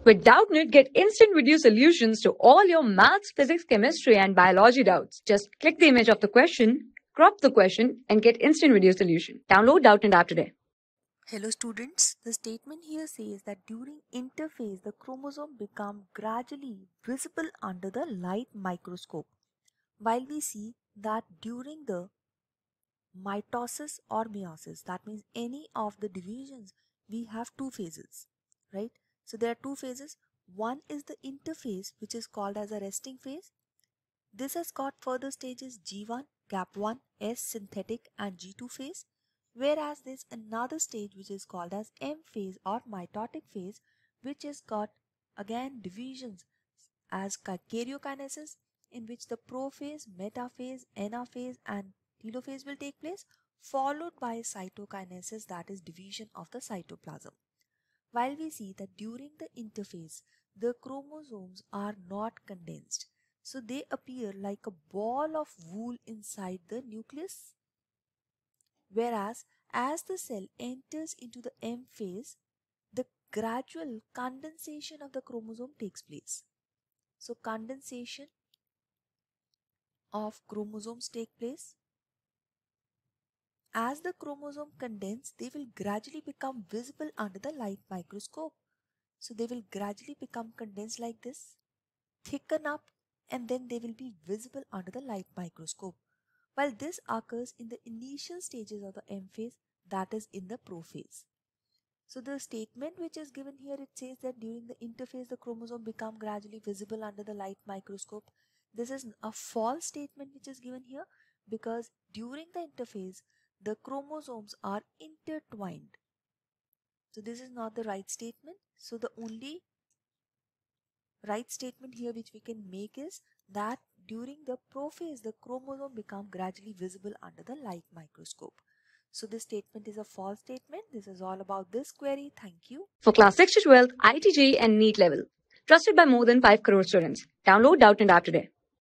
With Doubtnut, get instant video solutions to all your maths, physics, chemistry, and biology doubts. Just click the image of the question, crop the question, and get instant video solution. Download Doubtnut app today. Hello students, the statement here says that during interphase the chromosome become gradually visible under the light microscope. While we see that during the mitosis or meiosis, that means any of the divisions, we have two phases, right? So there are two phases. One is the interphase, which is called as a resting phase. This has got further stages G1, gap 1, S synthetic and G2 phase. Whereas there's another stage which is called as M phase or mitotic phase, which has got again divisions as karyokinesis, in which the prophase, metaphase, anaphase and telophase will take place, followed by cytokinesis, that is division of the cytoplasm. While we see that during the interphase, the chromosomes are not condensed. So they appear like a ball of wool inside the nucleus. Whereas as the cell enters into the M phase, the gradual condensation of the chromosome takes place. So condensation of chromosomes take place. As the chromosome condense, they will gradually become visible under the light microscope. So they will gradually become condensed like this, thicken up, and then they will be visible under the light microscope. While this occurs in the initial stages of the M phase, that is in the prophase. So the statement which is given here, it says that during the interphase the chromosome become gradually visible under the light microscope. This is a false statement which is given here, because during the interphase the chromosomes are intertwined. So this is not the right statement. So the only right statement here which we can make is that during the prophase the chromosome become gradually visible under the light microscope. So this statement is a false statement. This is all about this query. Thank you. For class 6 to 12, IIT JEE and NEET level. Trusted by more than 5 crore students. Download Doubtnut app today.